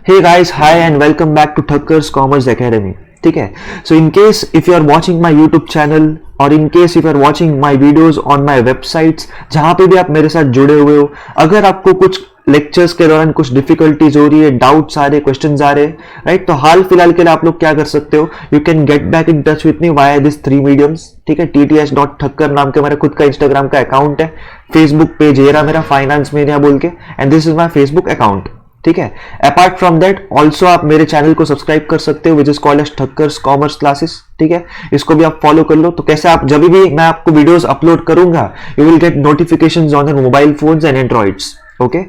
Hey guys, hi and welcome back to Thakker's Commerce Academy. ठीक है, so in case if you are watching my YouTube channel और in case if you are watching my videos on my websites, जहाँ पे भी आप मेरे साथ जुड़े हुए हो, अगर आपको कुछ लेक्चर्स के दौरान कुछ डिफिकल्टीज हो रही है, डाउट्स आ रहे, क्वेश्चंस आ रहे, राइट, तो हाल फिलहाल के लिए आप लोग क्या कर सकते हो, you can get back in touch with me via this 3 mediums. ठीक है, tts.thakkar नाम के मेरा खुद का इंस्टाग्राम का अकाउंट है, फेसबुक पेज ये रहा मेरा फाइनेंस मेनिया बोल के, and this is my Facebook account. ठीक है, अपार्ट फ्रॉम दैट ऑल्सो आप मेरे चैनल को सब्सक्राइब कर सकते हो which is called as Thakkar's Commerce Classes. ठीक है, इसको भी आप फॉलो कर लो. तो कैसे आप जब भी मैं आपको वीडियोस अपलोड करूंगा you will get notifications on your mobile phones and androids. Okay,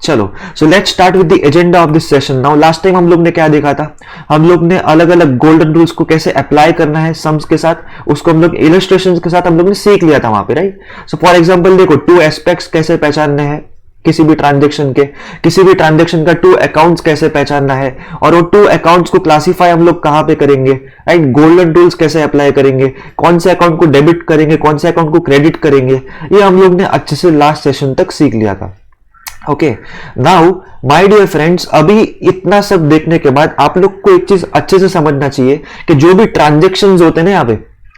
चलो, so let's start with the agenda of this session. Now last time हम लोग ने क्या देखा था, हम लोग ने अलग अलग गोल्डन रूल्स को कैसे अप्लाई करना है सम्स के साथ, उसको हम लोग इलस्ट्रेशंस के साथ हम लोग ने सीख लिया था वहां पे, राइट. सो फॉर एग्जांपल देखो, 2 एस्पेक्ट्स कैसे पहचानने हैं किसी भी ट्रांजैक्शन का 2 अकाउंट्स कैसे पहचानना है, और वो 2 अकाउंट्स को क्लासिफाई हम लोग कहां पे करेंगे, राइट. गोल्डन रूल्स कैसे अप्लाई करेंगे, कौन से अकाउंट को डेबिट करेंगे, कौन से अकाउंट को क्रेडिट करेंगे, ये हम लोग ने अच्छे से लास्ट सेशन तक सीख लिया था. Okay, now my dear friends, अभी इतना सब देखने के बाद आप लोग को एक चीज अच्छे से समझना चाहिए कि जो भी ट्रांजेक्शन्स होते हैं ना यहाँ पे,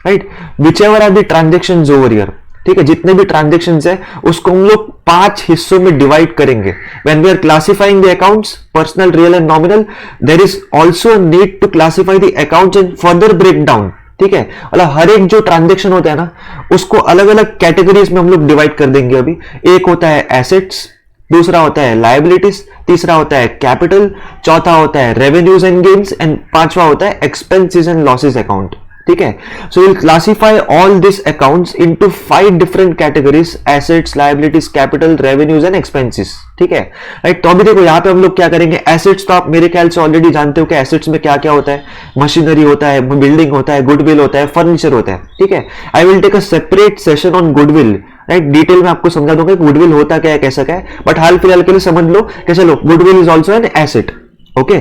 right, whichever are the transactions over here, ठीक है, जितने भी ट्रांजेक्शन्स है उसको हम लोग 5 हिस्सों में डिवाइड करेंगे. When we are classifying the accounts, personal, real and nominal, there is also need to classify the accounts in further breakdown. ठीक है, मतलब हर एक जो ट्रांजेक्शन होता है ना उसको अलग अलग कैटेगरीज में हम लोग डिवाइड कर देंगे. अभी एक होता है एसेट्स, दूसरा होता है लायबिलिटीज, तीसरा होता है कैपिटल, चौथा होता है रेवेन्यूज एंड गेन्स, एंड पांचवा होता है एक्सपेंसेस एंड लॉसेस अकाउंट. ठीक है, so will classify all this accounts into 5 different categories, assets, liabilities, capital, revenues and expenses. ठीक है, राइट. तो अभी देखो यहाँ पे हम लोग क्या करेंगे, एसेट्स तो आप मेरे ख्याल से ऑलरेडी जानते हो कि एसेट्स में क्या क्या होता है, मशीनरी होता है, बिल्डिंग होता है, गुडविल होता है, फर्नीचर होता है. ठीक है, I will take a separate session on goodwill, right. Detail में आपको समझा दूंगा गुडविल होता क्या है, कैसा क्या है, बट हाल फिलहाल के लिए समझ लो कि चलो goodwill is also an asset. Okay,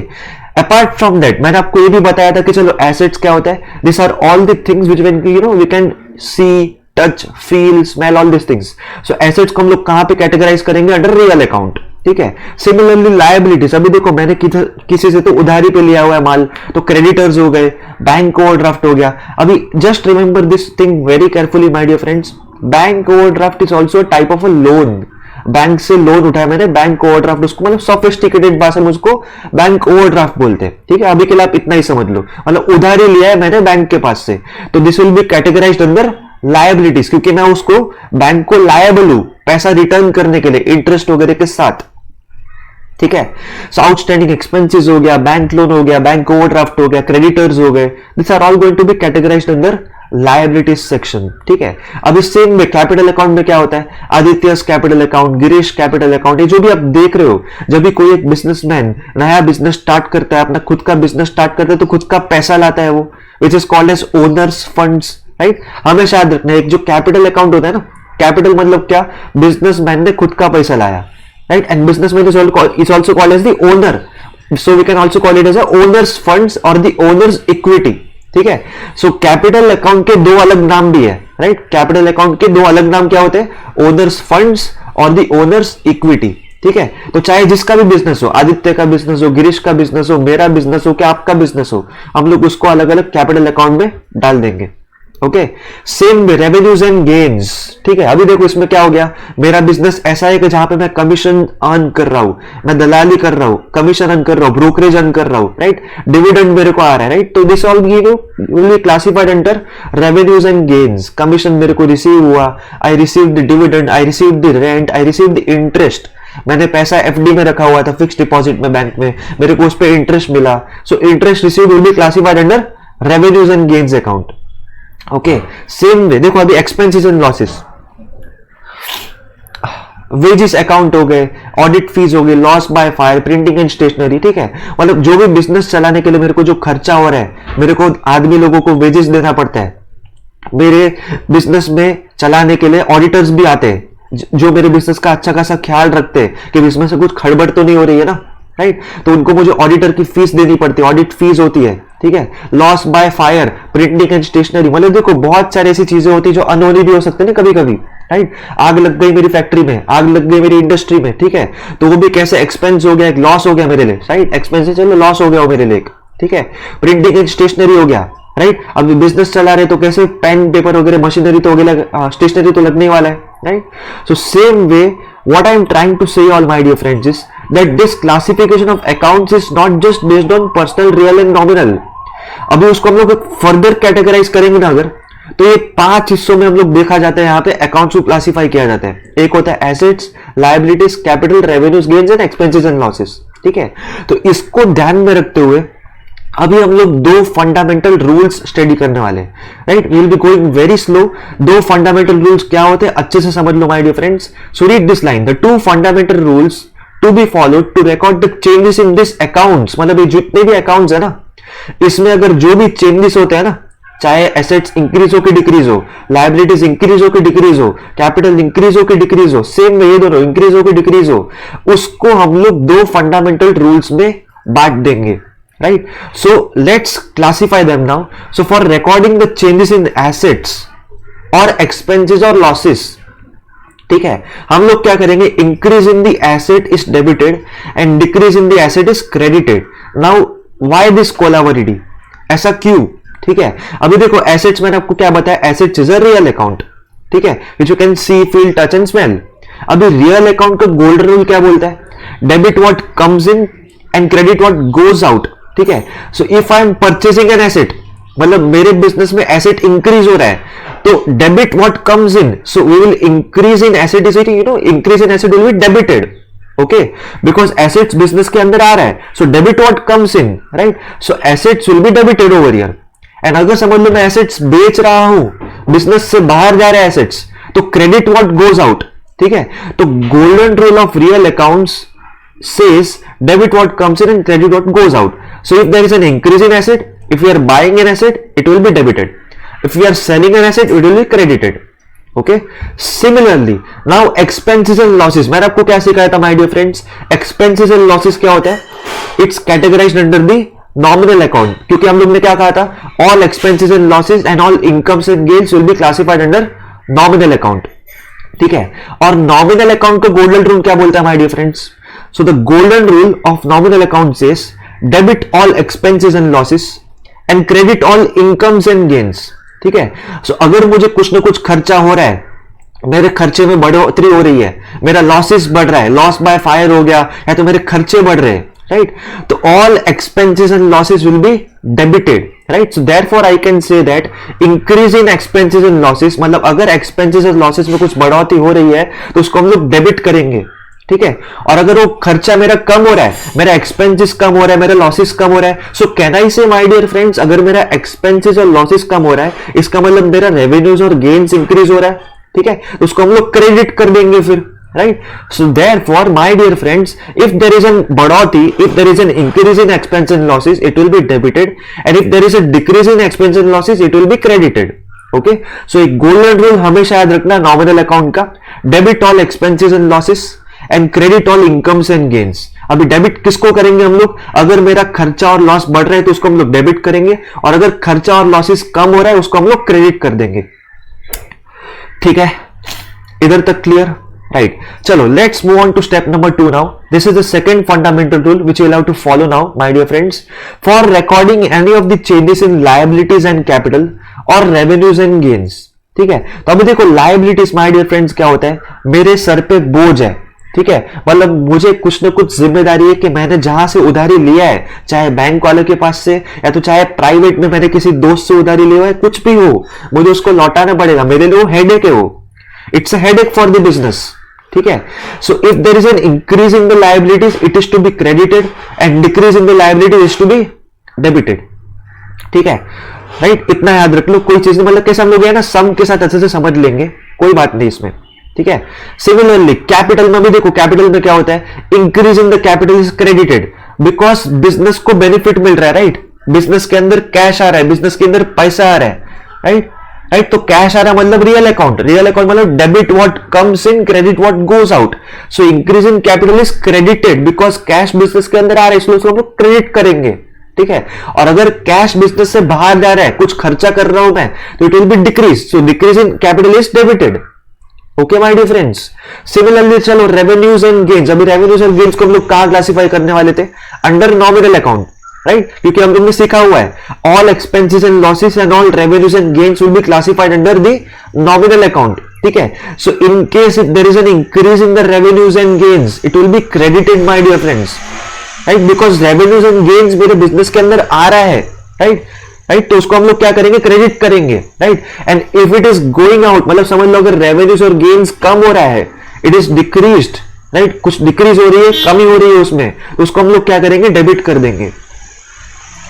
apart from that मैंने आपको ये भी बताया था कि चलो एसेट्स क्या होता है, this are all the things which we can see, touch, feel, smell, all this things. So assets को हम लोग कहां पे कैटेगराइज करेंगे, अंडर रियल अकाउंट. ठीक है, सिमिलरली लायबिलिटीज, अभी देखो मैंने किसी से तो उधारी पे लिया हुआ है माल, तो क्रेडिटर्स हो गए, बैंक ओवरड्राफ्ट हो गया. अभी just remember this thing very carefully my dear friends, bank overdraft is also type of a loan. Bank से लोन उठाया मैंने, बैंक ओवरड्राफ्ट, उसको मतलब सोफिस्टिकेटेड भाषा में उसको बैंक ओवरड्राफ्ट बोलते हैं. ठीक है, अभी के लिए आप इतना ही समझ लो, मतलब उधारी लिया है मैंने बैंक के पास से, तो this will be categorized under liabilities, क्योंकि मैं उसको बैंक को लायबल हूं पैसा रिटर्न करने के लिए इंटरेस्ट वगैरह के साथ. ठीक है, सो आउटस्टैंडिंग एक्सपेंसेस हो गया, बैंक लोन हो गया, बैंक ओवरड्राफ्ट हो गया, क्रेडिटर्स हो गए, this are all going to be categorized under liabilities section. ठीक है, अब इस सेम में कैपिटल अकाउंट में क्या होता है, Adityas capital account, Girish capital account, ये जो भी आप देख रहे हो, जब भी कोई एक बिजनेसमैन नया बिजनेस स्टार्ट करता है, अपना खुद का बिजनेस स्टार्ट करता है, तो खुद का पैसा लाता है वो, which is called as owners funds. Right, हमेशा याद रखना, एक जो कैपिटल अकाउंट होता है ना, कैपिटल मतलब क्या, बिजनेसमैन ने खुद का पैसा लाया, right, and businessman is also called as the owner, so we can also call it as owners funds और द ओनर्स इक्विटी. ठीक है, सो कैपिटल अकाउंट के 2 अलग नाम भी है, राइट. कैपिटल अकाउंट के 2 अलग नाम क्या होते हैं, ओनर्स फंड्स और द ओनर्स इक्विटी. ठीक है, तो चाहे जिसका भी बिजनेस हो, आदित्य का बिजनेस हो, गिरीश का बिजनेस हो, मेरा बिजनेस हो, क्या आपका बिजनेस हो, हम लोग उसको अलग अलग कैपिटल अकाउंट में डाल देंगे. ओके, सेम में रेवेन्यूज एंड गेन्स. ठीक है, अभी देखो इसमें क्या हो गया, मेरा बिजनेस ऐसा है कि जहां पे मैं कमीशन अर्न कर रहा हूं, मैं दलाली कर रहा हूं, कमीशन अर्न कर रहा हूं, ब्रोकरेज अर्न कर रहा हूं, राइट, डिविडेंड मेरे को आ रहा है, राइट. तो this all will be classified under revenues and gains. Commission मेरे को रिसीव हुआ, I receive the dividend, I receive the rent, I receive the interest. मैंने पैसा एफडी में रखा हुआ था, फिक्स डिपॉजिट में बैंक में, मेरे को उस पर इंटरेस्ट मिला, so interest receive will be classified under revenues and gains account. Okay, same way देखो, अभी expenses and losses, wages account हो गए, ऑडिट फीस हो गई, loss by fire, printing and stationery. ठीक है, मतलब जो भी बिजनेस चलाने के लिए मेरे को जो खर्चा हो रहा है, मेरे को आदमी लोगों को वेजेस देना पड़ता है, मेरे बिजनेस में चलाने के लिए ऑडिटर्स भी आते हैं जो मेरे बिजनेस का अच्छा खासा ख्याल रखते हैं कि बिजनेस में कुछ खड़बड़ तो नहीं हो रही है ना, राइट. तो उनको मुझे ऑडिटर की फीस देनी पड़ती है, ऑडिट फीस होती है, ठीक है, loss by fire, printing and stationery, मतलब देखो बहुत सारी ऐसी चीजें होती है जो अनहोनी भी हो सकते हैं ना कभी कभी, राइट। आग लग गई मेरी फैक्ट्री में, आग लग गई मेरी इंडस्ट्री में, ठीक है, तो वो भी कैसे एक्सपेंस हो गया, एक लॉस हो गया मेरे लिए, राइट। एक्सपेंस चलो लॉस हो गया वो मेरे लिए, ठीक है। प्रिंटिंग एंड स्टेशनरी हो गया, राइट। अब बिजनेस चला रहे तो कैसे पेन पेपर वगैरह मशीनरी तो वगैरह स्टेशनरी तो लगने वाला है, right. So same way what I am trying to say all my dear friends is that this classification of accounts is not just based on personal, real and nominal। अभी उसको हम लोग फर्दर कैटेगराइज करेंगे ना अगर, तो ये 5 हिस्सों में हम लोग देखा जाता है यहाँ पे अकाउंट्स को क्लासिफाई किया जाता है। एक होता है assets, liabilities, capital, revenues, gains and expenses and losses, ठीक है। तो इसको ध्यान में रखते हुए अभी हम लोग 2 फंडामेंटल रूल्स स्टडी करने वाले हैं, right. We will be going very slow. 2 fundamental rules क्या होते हैं अच्छे से समझ लो my dear friends. So read this line, the 2 fundamental rules to be followed to record the changes in this accounts, मतलब ये जितने भी अकाउंट्स है ना, इसमें अगर जो भी चेंजेस होते हैं ना, चाहे एसेट्स इंक्रीज हो कि डिक्रीज हो, लायबिलिटीज इंक्रीज हो कि डिक्रीज हो, कैपिटल इंक्रीज हो कि डिक्रीज हो, सेम में ये दोनों इंक्रीज हो कि डिक्रीज हो, उसको हम लोग 2 फंडामेंटल रूल्स में बांट देंगे, right। So let's classify them now। So for recording the changes in assets or expenses or losses, ठीक है, हम लोग क्या करेंगे, increase in the asset is debited and decrease in the asset is credited. Now why this collaborative, ऐसा क्यों, ठीक है। अभी देखो एसेट्स मैंने आपको क्या बताया, assets is a real account, ठीक है, which you can see, feel, touch and smell. अभी रियल अकाउंट का गोल्डन रूल क्या बोलता है, debit what comes in and credit what goes out, ठीक है। So if I am purchasing an asset, मतलब मेरे बिजनेस में एसेट इंक्रीज हो रहा है, तो debit what comes in, so we will increase in asset, is it, you know, increase in asset will be debited, okay, because assets business के अंदर आ रहा है। So debit what comes in, right, so assets will be debited over here. And अगर समझ लो मैं assets बेच रहा हूं, बिजनेस से बाहर जा रहे हैं एसेट्स, तो क्रेडिट व्हाट गोज आउट, ठीक है। तो golden rule of real accounts says debit what comes in and credit what goes out। So if there is an increase in asset, if we are buying an asset, it will be debited. If we are selling an asset, it will be credited, okay। Similarly now expenses and losses, मैंने आपको क्या सिखाया था my dear friends, expenses and losses क्या होता है, it's categorized under the nominal account, क्योंकि हम लोग ने क्या कहा था, all expenses and losses and all incomes and gains will be classified under nominal account, ठीक है। और nominal account का golden rule क्या बोलता है my dear friends। So the golden rule of nominal account says debit all expenses and losses and credit all incomes and gains, ठीक है। So अगर मुझे कुछ ना कुछ खर्चा हो रहा है, मेरे खर्चे में बढ़ोतरी हो रही है, मेरा लॉसेस बढ़ रहा है, लॉस बाय फायर हो गया, या तो मेरे खर्चे बढ़ रहे हैं, राइट, तो all expenses and losses will be debited, right. So therefore I can say that increase in expenses and losses, मतलब अगर एक्सपेंसेस और लॉसेस में कुछ बढ़ोतरी हो रही है तो उसको हम लोग डेबिट करेंगे, ठीक है। और अगर वो खर्चा मेरा कम हो रहा है, मेरा एक्सपेंसेस कम हो रहा है, मेरा लॉसेस कम हो रहा है, सो कैन आई से माय डियर फ्रेंड्स, अगर मेरा एक्सपेंसेस और लॉसेस कम हो रहा है, इसका मतलब मेरा रेवेन्यूज और गेन्स इंक्रीज हो रहा है, ठीक है, तो उसको हम लोग क्रेडिट कर देंगे फिर, right. So therefore my dear friends, if there is an बढ़ोतरी, if there is an increase in expense and losses, it will be debited, and if there is a decrease in expense and losses, it will be credited, okay. So एक golden rule हमेशा याद रखना nominal account का, debit all expenses and losses and credit all incomes and gains. अभी debit किसको करेंगे हम लोग, अगर मेरा खर्चा और लॉस बढ़ रहा है तो उसको हम लोग डेबिट करेंगे, और अगर खर्चा और लॉसेस कम हो रहा है उसको हम लोग क्रेडिट कर देंगे, ठीक है। इधर तक क्लियर, राइट। चलो let's move on to step number 2 now. This is the second fundamental rule which you will have to follow now my dear friends, for recording any of the changes in liabilities and capital और revenues and gains, ठीक है। तो अभी देखो liabilities my dear friends क्या होता है, मेरे सर पे बोझ है, ठीक है, मतलब मुझे कुछ ना कुछ जिम्मेदारी है कि मैंने जहां से उधारी लिया है, चाहे बैंक वाले के पास से या तो चाहे प्राइवेट में मैंने किसी दोस्त से उधारी लिया है, कुछ भी हो, मुझे उसको लौटाना पड़ेगा, मेरे लिए वो हेडेक है, वो it's a headache for the business, ठीक है। So if there is an increase in the liabilities, it is to be credited, and decrease in the liabilities is to be debited, ठीक है, राइट। इतना याद रख लो, कोई चीज नहीं, मतलब कैसे हम लोग है ना सम के साथ अच्छे से समझ लेंगे, कोई बात नहीं इसमें, ठीक है। सिमिलरली कैपिटल में भी देखो, कैपिटल में क्या होता है, increase in the capital is credited, because business को बेनिफिट मिल रहा है, राइट, बिजनेस के अंदर कैश आ रहा है, बिजनेस के अंदर पैसा आ रहा है, राइट, राइट। तो कैश आ रहा है मतलब रियल अकाउंट, रियल अकाउंट मतलब debit what comes in, credit what goes out. So increase in capital is credited because cash business के अंदर आ रहा है, इसलिए उसको हम लोग क्रेडिट करेंगे, ठीक है। और अगर कैश बिजनेस से बाहर जा रहा है, कुछ खर्चा कर रहा हूं मैं, तो it will be decrease, so decrease in capital is debited. Okay my dear friends. Similarly चलो रेवेन्यूज एंड गेन्स, अभी रेवेन्यूज एंड गेन्स को हम लोग कहां क्लासिफाई करने वाले थे, अंडर नॉमिनल अकाउंट, राइट, क्योंकि हम लोग ने सीखा हुआ है all expenses and losses and all revenues and gains will be classified under the nominal account, ठीक है। So in case if there is an increase in the revenues and gains, it will be credited my dear friends, right, because revenues and gains मेरे business के अंदर आ रहा है, right right, तो उसको हम लोग क्या करेंगे, क्रेडिट करेंगे, right. And if it is going out, मतलब समझ लो अगर रेवेन्यूज और गेन्स कम हो रहा है, इट इज डिक्रीज्ड, राइट, कुछ डिक्रीज हो रही है, कमी हो रही है उसमें, तो उसको हम लोग क्या करेंगे, डेबिट कर देंगे।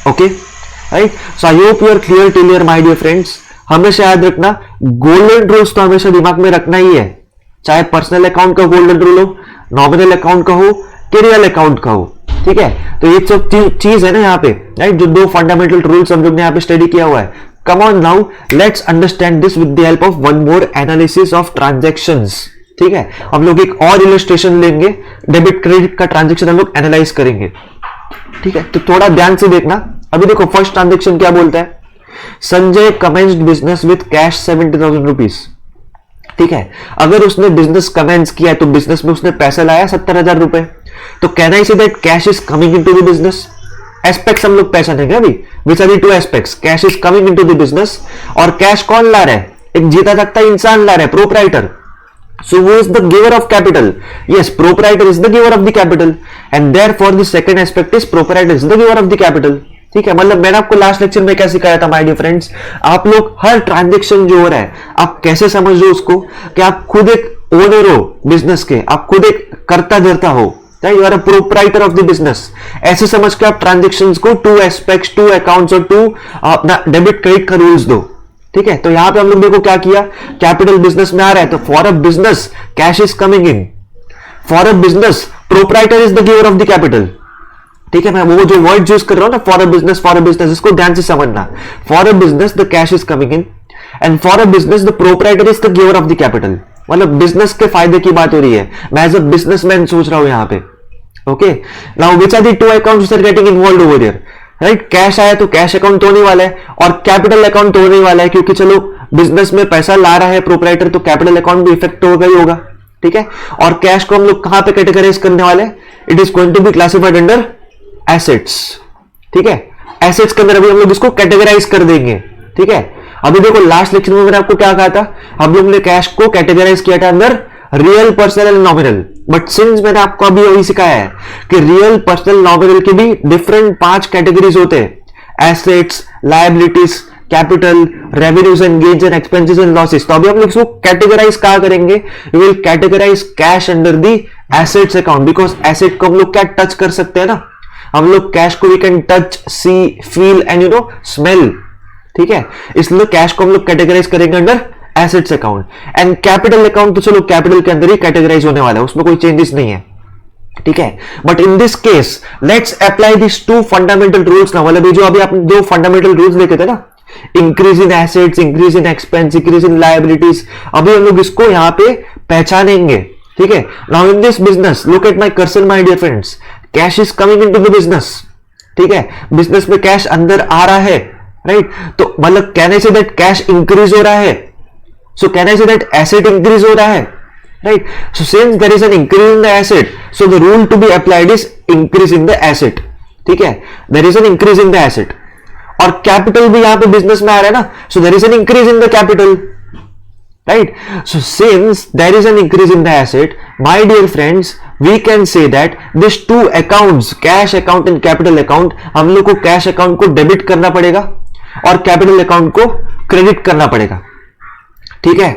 Okay right, so I hope you are clear till here my dear friends. हमेशा याद रखना, गोल्डन रूल्स तो हमेशा दिमाग में रखना ही है, चाहे पर्सनल अकाउंट का गोल्डन रूल हो, नॉमिनल अकाउंट का हो, रियल अकाउंट का हो, ठीक है। तो ये सब चीज है ना यहाँ पे, राइट, जो दो फंडामेंटल रूल्स हम लोग ने यहाँ पे स्टडी किया हुआ है। Come on now let's understand this with the help of one more analysis of transactions, ठीक है। हम लोग एक और इलस्ट्रेशन लेंगे, डेबिट क्रेडिट का ट्रांजैक्शन हम लोग एनालाइज करेंगे, ठीक है। तो थोड़ा ध्यान से देखना। अभी देखो फर्स्ट ट्रांजैक्शन क्या बोलता है, Sanjay commenced business with cash 70,000 rupees, ठीक है। अगर उसने बिजनेस कमेंस किया है तो बिजनेस में उसने पैसा लाया 70,000 रुपए, तो can I say that cash is coming into the business. Aspects हम लोग पहचानेंगे अभी, which are the two aspects, cash is coming into the business, और कैश कौन ला रहा है, एक जीता जागता इंसान ला रहा है, proprietor. So who is the giver of capital? Yes, proprietor is the giver of the capital, and therefore the second aspect is proprietor is the giver of the capital. ठीक है, मतलब मैंने आपको लास्ट लेक्चर में क्या सिखाया था my dear friends, आप लोग हर ट्रांजैक्शन जो हो रहा है आप कैसे समझ लो उसको, कि आप खुद एक ओनर हो बिजनेस के, आप खुद एक कर्ता धर्ता हो, you are a proprietor of the business. ऐसे समझ के आप ट्रांजैक्शंस को टू एस्पेक्ट्स, टू अकाउंट्स और टू अपना डेबिट क्रेडिट का रूल्स दो, ठीक है। तो यहां पे हम लोग देखो क्या किया, कैपिटल बिजनेस में आ रहा है, तो for a business cash is coming in, for a business proprietor is the giver of the capital, ठीक है। मैं वो जो वर्ड यूज कर रहा हूं ना, फॉर अ बिजनेस, इसको ध्यान से समझना। For a business the cash is coming in, and for a business the proprietor is the giver of the capital. मतलब बिजनेस के फायदे की बात हो रही है, मैं एज अ बिजनेसमैन सोच रहा हूं यहां पे। Okay, now which are the two accounts are getting involved over here, right. Cash आया तो कैश अकाउंट तो होने वाला है, और कैपिटल अकाउंट तो होने वाला है, क्योंकि चलो बिजनेस में पैसा ला रहा है प्रोप्राइटर, तो कैपिटल अकाउंट भी इफेक्ट होगा ही होगा, ठीक है। और कैश को हम लोग कहां पे कैटेगराइज करने वाले हैं, it is going to be classified under assets, ठीक है। एसेट्स के अंदर अभी हम लोग इसको कैटेगराइज कर देंगे, ठीक है। अभी देखो लास्ट लेक्चर में मैंने आपको क्या कहा था, हम लोग ने कैश को कैटेगराइज किया था अंदर real, personal and nominal, but since मैंने आपको अभी वही सिखाया है कि रियल, पर्सनल, नॉमिनल के भी डिफरेंट 5 कैटेगरीज होते हैं, assets, liabilities, capital, revenues and gains and expenses and losses. तो अभी हम लोग इसको कैटेगराइज कहां करेंगे, we will categorize cash under the assets account, because asset को हम लोग क्या टच कर सकते हैं ना, हम लोग कैश को we can touch, see, feel and you know smell, ठीक है। इसलिए कैश को हम लोग कैटेगराइज करेंगे under assets account, and capital account तो चलो कैपिटल के अंदर ही कैटेगराइज होने वाला है, उसमें कोई चेंजेस नहीं है, ठीक है। But in this case let's apply this two fundamental rules ना, मतलब जो अभी आपने दो फंडामेंटल रूल्स देखे थे ना, increase in assets, increase in expense, increase in liabilities, अभी हम लोग इसको यहां पे पहचानेंगे, ठीक है। Now in this business look at my cursor my dear friends, cash is coming into the business, ठीक है। बिजनेस में कैश अंदर आ रहा है, राइट, तो मतलब can I say that cash increase हो रहा है, so can I say that asset increase हो रहा है, right? So since there is an increase in the asset, so the rule to be applied is increase in the asset, ठीक है। there is an increase in the asset, और capital भी यहां पे business में आ रहा है ना, so there is an increase in the capital, right? So since there is an increase in the asset, my dear friends, we can say that these two accounts, cash account and capital account, हम लोग को cash account को debit करना पड़ेगा और capital account को credit करना पड़ेगा, ठीक है।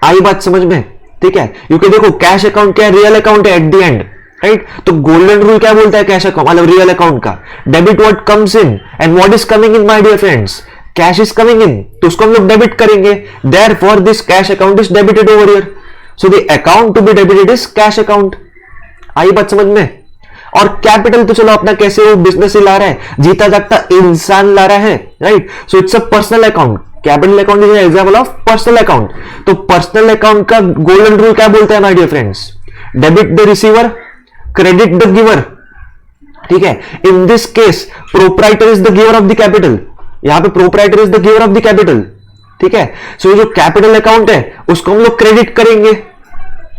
आई बात समझ में, ठीक है। क्योंकि देखो कैश अकाउंट क्या है, रियल अकाउंट है एट द एंड, राइट। तो गोल्डन रूल क्या बोलता है कैश अकाउंट मतलब रियल अकाउंट का, debit what comes in and what is coming in my dear friends, cash is coming in, तो उसको हम लोग डेबिट करेंगे, therefore this cash account is debited over here, so the account to be debited is cash account. आई बात समझ में। और कैपिटल तो चलो अपना कैसे वो बिजनेस ही ला रहा है, जीता जागता इंसान ला रहा है, right. So it's a personal account, capital account is an example of personal account. तो पर्सनल अकाउंट का गोल्डन रूल क्या बोलता है my dear friends, debit the receiver, credit the giver, ठीक है, in this case proprietor is the giver of the capital, यहां पे proprietor is the giver of the capital, ठीक है। सो ये जो कैपिटल अकाउंट है उसको हम लोग क्रेडिट करेंगे,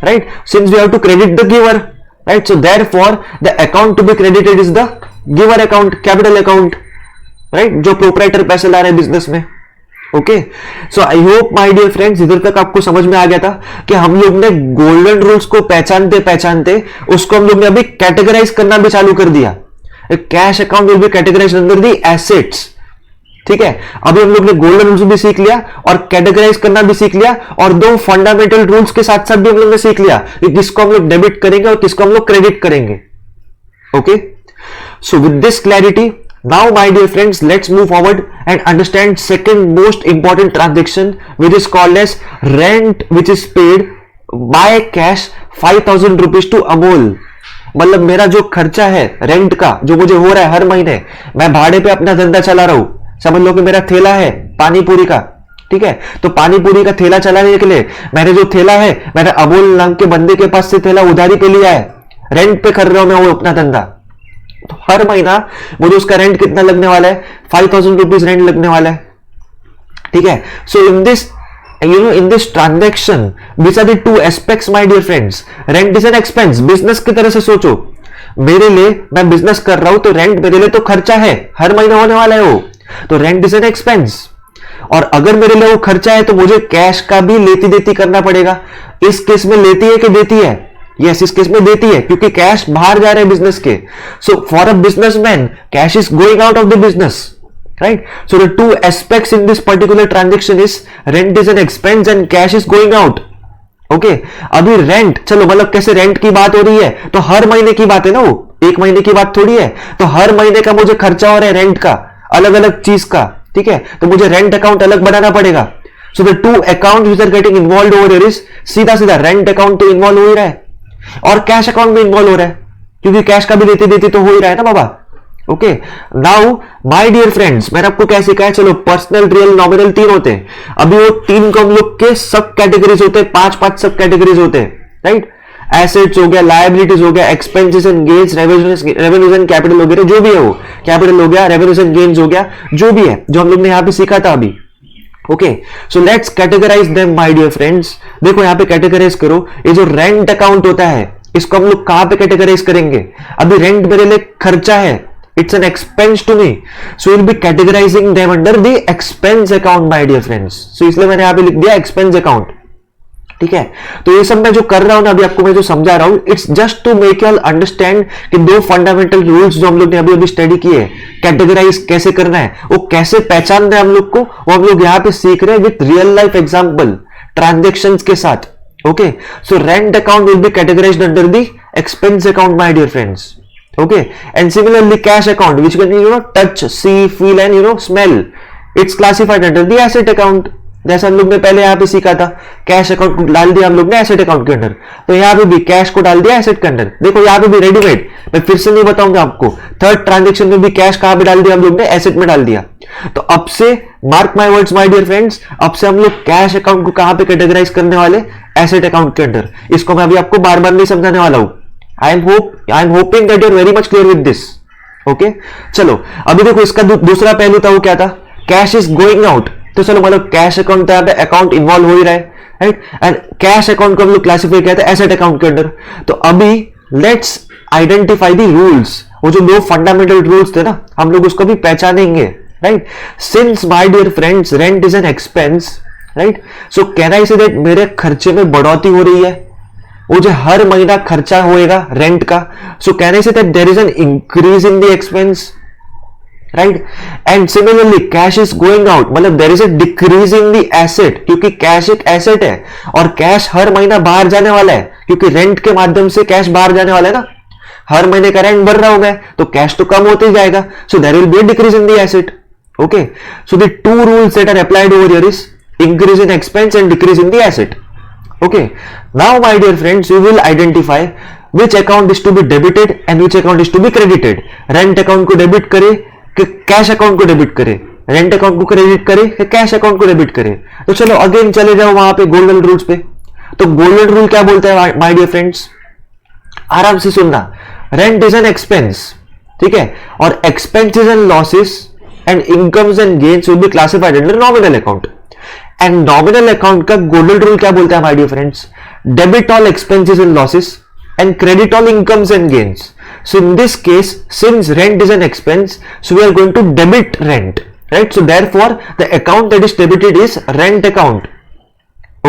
right, since we have to credit the giver, right, so therefore the account to be credited is the giver account, capital account, right, जो प्रोप्राइटर पैसे ला रहे हैं बिजनेस में। Okay, so I hope my dear friends इधर तक आपको समझ में आ गया था कि हम लोग ने गोल्डन रूल्स को पहचानते पहचानते उसको हम लोग ने अभी कैटेगराइज करना भी चालू कर दिया। Cash account will be categorized under the assets, ठीक है। अभी हम लोग ने गोल्डन रूल्स भी सीख लिया और कैटेगराइज करना भी सीख लिया, और दो फंडामेंटल रूल्स के साथ साथ भी हम लोग ने सीख लिया कि किसको हम लोग डेबिट करेंगे और किसको हम लोग क्रेडिट करेंगे। Okay, so with this clarity, now my dear friends, let's move forward and understand second most important transaction, which is called as rent, which is paid by cash 5,000 rupees to Amol। मतलब मेरा जो खर्चा है rent का जो मुझे हो रहा है हर महीने, मैं भाड़े पे अपना धंधा चला रहा हूं, समझ लो कि मेरा ठेला है पानी पूरी का, ठीक है। तो पानी पूरी का ठेला चलाने के लिए मैंने जो ठेला है मैंने अमोल नाम के बंदे के पास से ठेला उधारी पे लिया है, रेंट पे कर रहा हूं मैं वो अपना धंधा। तो हर महीना मुझे उसका रेंट कितना लगने वाला है, 5,000 रुपीज रेंट लगने वाला है, ठीक है। So in this in this transaction which are the two aspects my dear friends, rent is an expense, business की तरह से सोचो, मेरे लिए मैं बिजनेस कर रहा हूं तो रेंट मेरे लिए तो खर्चा है, हर महीना होने वाला है वो, तो रेंट इज एन एक्सपेंस। और अगर मेरे लिए वो खर्चा है तो मुझे कैश का भी लेती देती करना पड़ेगा। इस केस में लेती है कि देती है? यस, इस केस में देती है क्योंकि कैश बाहर जा रहे हैं बिजनेस के। So for a businessman cash is going out of the business, right? So the two aspects in this particular transaction is rent is an expense and cash is going out. Okay, अभी rent, चलो मतलब कैसे rent की बात हो रही है तो हर महीने की बात है ना, वो एक महीने की बात थोड़ी है। तो हर महीने का मुझे खर्चा हो रहा है रेंट का, अलग अलग चीज का, ठीक है, तो मुझे रेंट अकाउंट अलग बनाना पड़ेगा। So the two account which are getting involve over here is सीधा सीधा रेंट अकाउंट तो इन्वॉल्व हो ही रहा है और कैश अकाउंट भी इन्वॉल्व हो रहा है क्योंकि कैश का भी लेती देती तो हो ही रहा है ना बाबा। Okay, now my dear friends, मैंने आपको क्या सिखाया, चलो पर्सनल, रियल, नॉमिनल तीन होते हैं। अभी वो तीन को हम लोग के सब कैटेगरीज होते हैं, पांच सब कैटेगरीज होते हैं, राइट। एसेट्स हो गया, लायबिलिटीज हो गया, expenses and gains, revenues and capital हो गया, जो भी है वो कैपिटल हो गया, रेवेन्यूज एंड गेन्स हो गया, जो भी है जो हम लोग ने यहाँ पे सीखा था अभी। Okay, so let's categorize them my dear friends. देखो यहाँ पे कैटेगराइज करो, ये जो रेंट अकाउंट होता है इसको हम लोग कहां पे कैटेगराइज करेंगे। अभी रेंट मेरे लिए खर्चा है, it's an expense to me, so we'll be categorizing them under the expense account my dear friends। so इसलिए मैंने यहाँ पे लिख दिया expense account, ठीक है। तो ये सब मैं जो कर रहा हूं ना अभी आपको, मैं जो समझा रहा हूं, it's just to make you understand कि दो फंडामेंटल रूल्स जो हम लोग ने अभी अभी स्टडी किए, कैटेगराइज कैसे करना है, वो कैसे पहचानना है हम लोग को, वो हम लोग यहाँ पे सीख रहे हैं with real life example transaction के साथ। Okay, so rent account will be categorized under the expense account my dear friends. Okay, and similarly cash account which can touch, see, feel and smell, it's classified under the asset account। जैसा हम लोग ने पहले यहाँ पे सीखा था, cash account को डाल दिया हम लोग ने एसेट अकाउंट के अंदर, तो यहाँ पे भी कैश को डाल दिया एसेट के अंदर। देखो यहाँ पे भी रेडीमेड, मैं फिर से नहीं बताऊंगा आपको, थर्ड ट्रांजेक्शन में भी कैश कहाँ पे डाल दिया हम लोग ने, एसेट में डाल दिया। तो अब से mark my words my dear friends, अब से हम लोग कैश अकाउंट को कहाँ पे कैटेगराइज करने वाले, एसेट अकाउंट के अंदर। इसको मैं अभी आपको बार बार नहीं समझाने वाला हूं। I am hoping that you are very much clear with this। Okay, चलो अभी देखो इसका दूसरा पहलू था वो क्या था, कैश इज गोइंग आउट। तो चलो मतलब कैश अकाउंट था, अकाउंट इन्वॉल्व हो ही रहा है, राइट, एंड कैश अकाउंट को हम लोग क्लासिफाई किया था एसेट अकाउंट के अंदर। तो अभी लेट्स आइडेंटिफाई द रूल्स, वो जो दो फंडामेंटल रूल्स थे ना हम लोग उसको भी पहचानेंगे, right. Since my dear friends rent is an expense, right, so can I say that मेरे खर्चे में बढ़ोतरी हो रही है, वो जो हर महीना खर्चा होएगा रेंट का, सो can I say that there is an increase in the expense, right. And similarly cash is going out, मतलब there is a decrease in the asset, क्योंकि कैश एक एसेट है और कैश हर महीना बाहर जाने वाला है क्योंकि रेंट के माध्यम से कैश बाहर जाने वाला है ना, हर महीने का रेंट भर रहा हूं मैं तो कैश तो कम होते ही जाएगा, so there will be a decrease in the asset. Okay, so the two rules that are applied over here is increase in expense and decrease in the asset. Okay, now my dear friends, you will identify which account is to be debited and which account is to be credited। Rent account को debit करे कि cash account को debit करे, rent account को credit करे कि cash account को debit करे। तो चलो अगेन चले जाओ वहां पे गोल्डन रूल्स पे। तो गोल्डन रूल क्या बोलता है माय डियर फ्रेंड्स, आराम से सुनना, रेंट इज एन एक्सपेंस, ठीक है, और expenses and losses and incomes and gains will be classified under nominal account. And nominal account का गोल्डन रूल क्या बोलता है my dear friends? Debit all expenses and losses and credit all incomes and gains. So in this case, since rent is an expense, so we are going to debit rent, right? So therefore the account that is debited is rent account.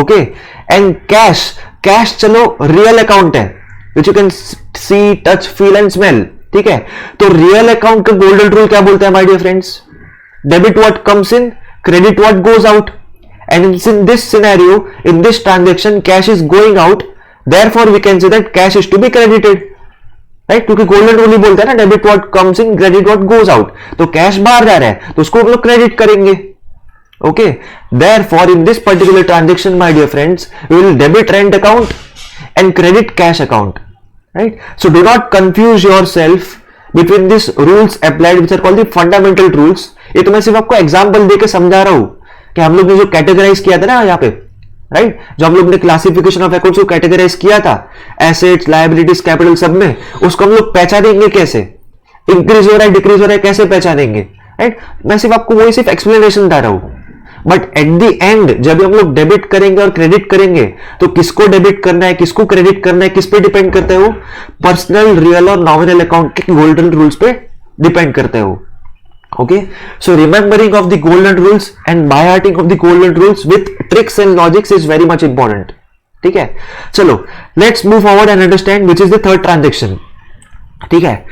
Okay, and cash चलो real account है which you can see, touch, feel and smell. ठीक है, तो real account का golden rule क्या बोलता है my dear friends? Debit what comes in, credit what goes out. And in this scenario, in this transaction, cash is going out. Therefore we can say that cash is to be credited, right? क्योंकि golden rule ही बोलता है ना, debit what comes in, credit what goes out. तो cash बाहर जा रहा है तो उसको हम लोग क्रेडिट करेंगे. Okay, therefore in this particular transaction my dear friends, we will debit rent account and credit cash account, right? So do not confuse yourself between these rules applied which are called the fundamental rules. ये तो मैं सिर्फ आपको example देके समझा रहा हूं कि हम लोग ने जो कैटेगराइज किया था ना यहाँ पे, राइट, जो हम लोग ने क्लासिफिकेशन ऑफ अकाउंट्स को कैटेगराइज किया था, एसेट्स, लायबिलिटीज, कैपिटल सब में, उसको हम लोग पहचानेंगे कैसे, इंक्रीज हो रहा है डिक्रीज हो रहा है कैसे पहचानेंगे, राइट? मैं सिर्फ आपको वही सिर्फ एक्सप्लेनेशन बता रहा हूं. बट एट द एंड जब हम लोग डेबिट करेंगे और क्रेडिट करेंगे तो किसको डेबिट करना है, किसको क्रेडिट करना है, किस पे डिपेंड करता है? वो पर्सनल, रियल और नॉमिनल अकाउंट के गोल्डन रूल्स पे डिपेंड करता है वो. Okay, so remembering of the golden rules and by hearting of the golden rules with tricks and logics is very much important. ठीक है, चलो let's move forward and understand which is the third transaction. ठीक है,